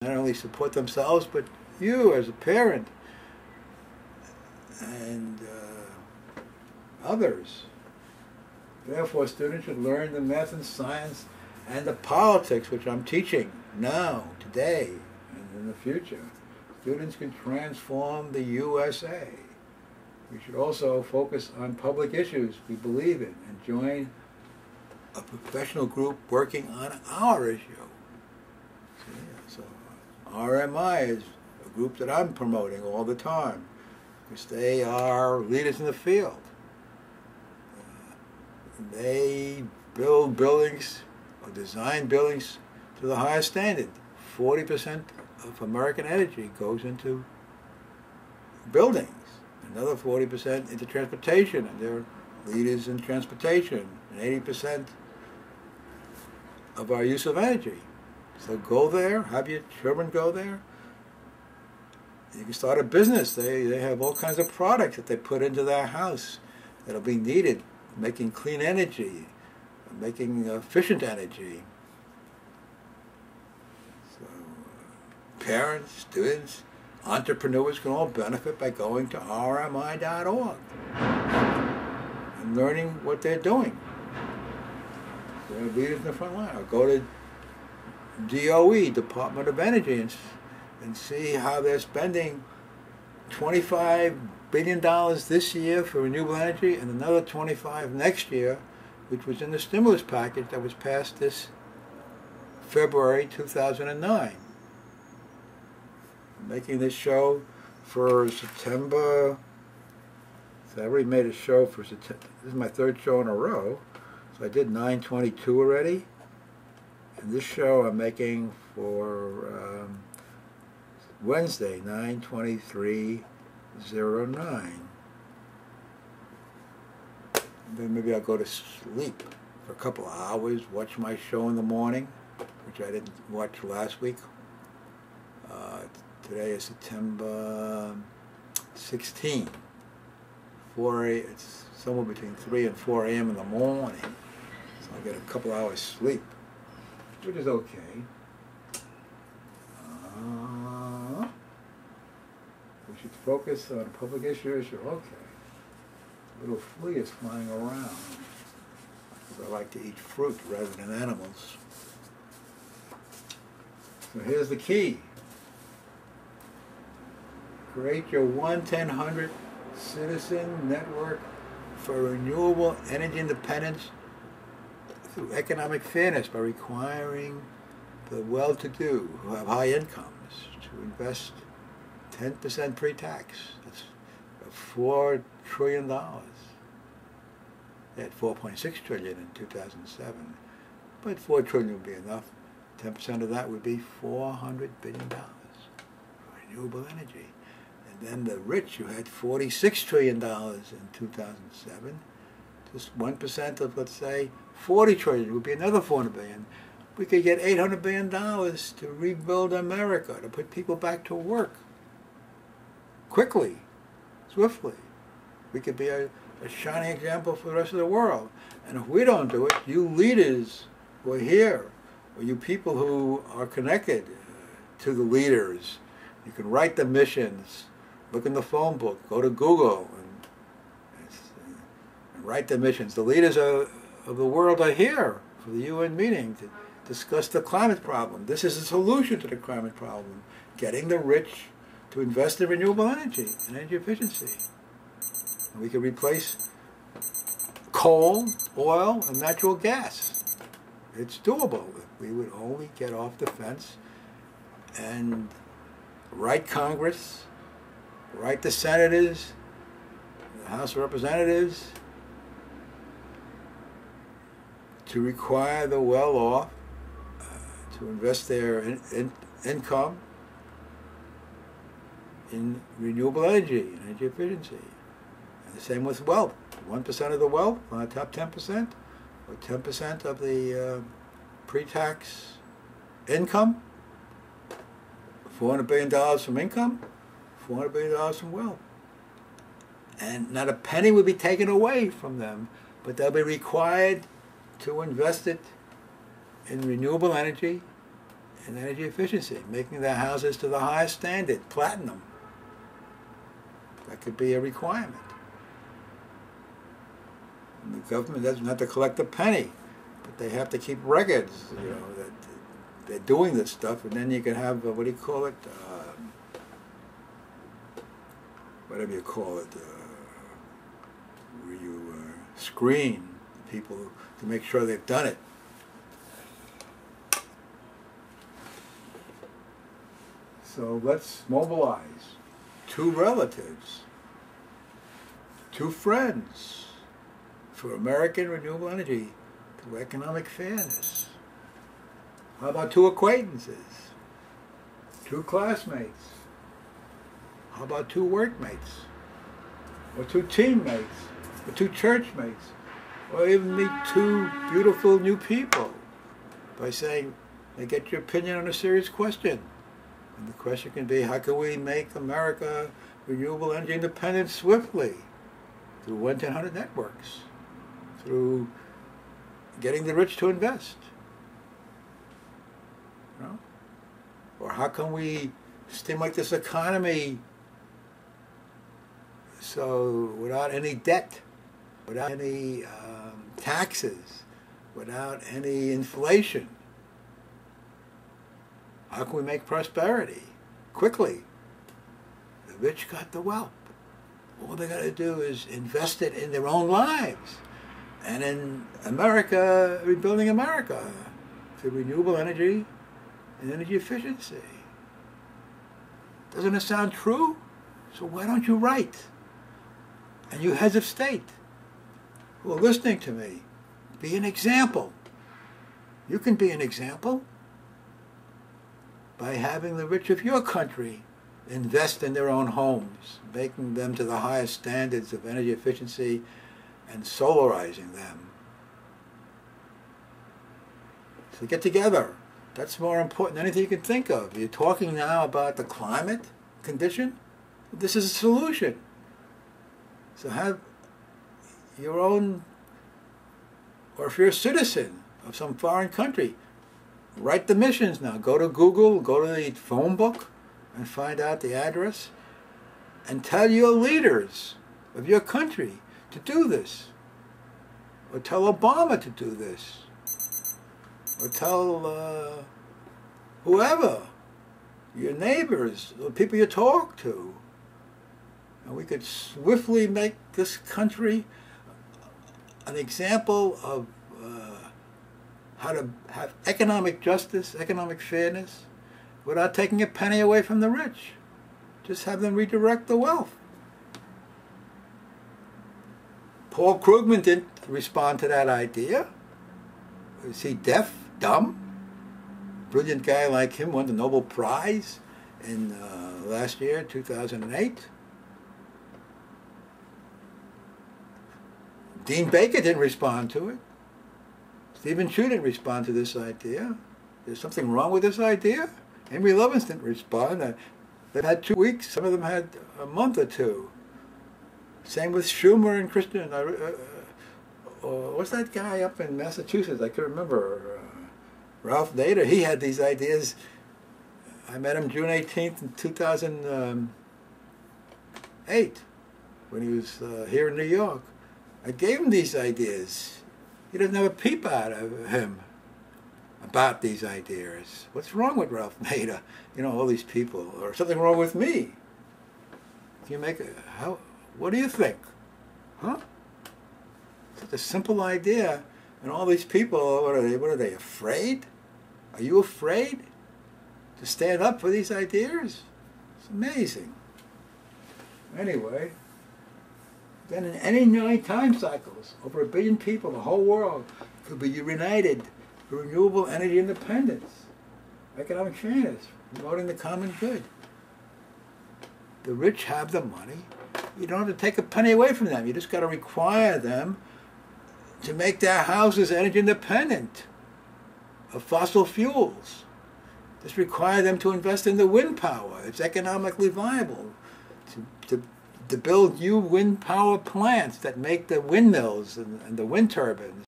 not only support themselves, but you as a parent and others. Therefore, students should learn the math and science and the politics, which I'm teaching now, today, and in the future. Students can transform the USA. We should also focus on public issues we believe in and join a professional group working on our issue. So RMI is a group that I'm promoting all the time because they are leaders in the field. They build buildings or design buildings to the highest standard. 40% of American energy goes into buildings. Another 40% into transportation, and they're leaders in transportation. And 80% of our use of energy. So go there, have your children go there. You can start a business. They have all kinds of products that they put into their house that'll be needed, making clean energy, making efficient energy. So parents, students, entrepreneurs can all benefit by going to rmi.org and learning what they're doing. They're leaders in the front line. Or go to DOE, Department of Energy, and see how they're spending $25 billion this year for renewable energy and another $25 next year, which was in the stimulus package that was passed this February 2009. I'm making this show for September. So I already made a show for September. This is my third show in a row. So I did 9/22 already. And this show I'm making for Wednesday, 9/23/09. Then maybe I'll go to sleep for a couple of hours, watch my show in the morning, which I didn't watch last week. Today is September 16. It's somewhere between 3 and 4 a.m. in the morning. So I'll get a couple hours sleep, which is okay. We should focus on public issues. Okay. Little flea is flying around. I like to eat fruit rather than animals. So here's the key. Create your 1-1000 citizen network for renewable energy independence through economic fairness by requiring the well-to-do who have high incomes to invest 10% pre-tax. That's $4 trillion. They had $4.6 trillion in 2007, but $4 trillion would be enough. 10% of that would be $400 billion for renewable energy. And then the rich, who had $46 trillion in 2007, just 1% of, let's say, $40 trillion would be another $400 billion. We could get $800 billion to rebuild America, to put people back to work quickly, swiftly. We could be a shining example for the rest of the world. And if we don't do it, you leaders who are here, or you people who are connected to the leaders, you can write the missions, look in the phone book, go to Google, and write the missions. The leaders of the world are here for the UN meeting to discuss the climate problem. This is a solution to the climate problem, getting the rich to invest in renewable energy and energy efficiency. And we can replace coal, oil, and natural gas. It's doable if we would only get off the fence and write Congress, write the senators, the House of Representatives, to require the well-off to invest their income in renewable energy and energy efficiency. And the same with wealth. 1% of the wealth on the top 10%, or 10% of the pre-tax income, $400 billion from income, $400 billion from wealth. And not a penny would be taken away from them, but they'll be required to invest it in renewable energy in energy efficiency, making their houses to the highest standard, platinum. That could be a requirement. And the government doesn't have to collect a penny, but they have to keep records, you know, that they're doing this stuff, and then you can have, what do you call it? Whatever you call it, where you screen people to make sure they've done it. So let's mobilize 2 relatives, 2 friends for American renewable energy to economic fairness. How about 2 acquaintances, 2 classmates? How about 2 workmates? Or 2 teammates? Or 2 churchmates? Or even meet 2 beautiful new people by saying, they get your opinion on a serious question. And the question can be, how can we make America renewable energy independent swiftly? Through 1-100 networks. Through getting the rich to invest. You know? Or how can we stimulate this economy so without any debt, without any taxes, without any inflation? How can we make prosperity quickly? The rich got the wealth. All they got to do is invest it in their own lives and in America, rebuilding America through renewable energy and energy efficiency. Doesn't it sound true? So why don't you write? And you heads of state who are listening to me, be an example. You can be an example by having the rich of your country invest in their own homes, making them to the highest standards of energy efficiency and solarizing them. So get together. That's more important than anything you can think of. You're talking now about the climate condition. This is a solution. So have your own, or if you're a citizen of some foreign country, write the missions now. Go to Google, go to the phone book, and find out the address, and tell your leaders of your country to do this. Or tell Obama to do this. Or tell whoever, your neighbors, the people you talk to. And we could swiftly make this country an example of how to have economic justice, economic fairness, without taking a penny away from the rich. Just have them redirect the wealth. Paul Krugman didn't respond to that idea. Is he deaf, dumb? Brilliant guy like him won the Nobel Prize in last year, 2008. Dean Baker didn't respond to it. Stephen Chu didn't respond to this idea. There's something wrong with this idea? Henry Lovins didn't respond. They've had 2 weeks. Some of them had a month or 2. Same with Schumer and Christian. What's that guy up in Massachusetts? I can't remember. Ralph Nader. He had these ideas. I met him June 18th in 2008 when he was here in New York. I gave him these ideas. He doesn't have a peep out of him about these ideas. What's wrong with Ralph Nader? You know, all these people. Or something wrong with me. You make a, what do you think? Huh? Such a simple idea. And all these people, what are they, afraid? Are you afraid to stand up for these ideas? It's amazing. Anyway, then in any 9 time cycles, over 1 billion people, the whole world, could be united for renewable energy independence, economic fairness, promoting the common good. The rich have the money. You don't have to take a penny away from them. You just got to require them to make their houses energy independent of fossil fuels. Just require them to invest in the wind power. It's economically viable to build new wind power plants that make the windmills and the wind turbines.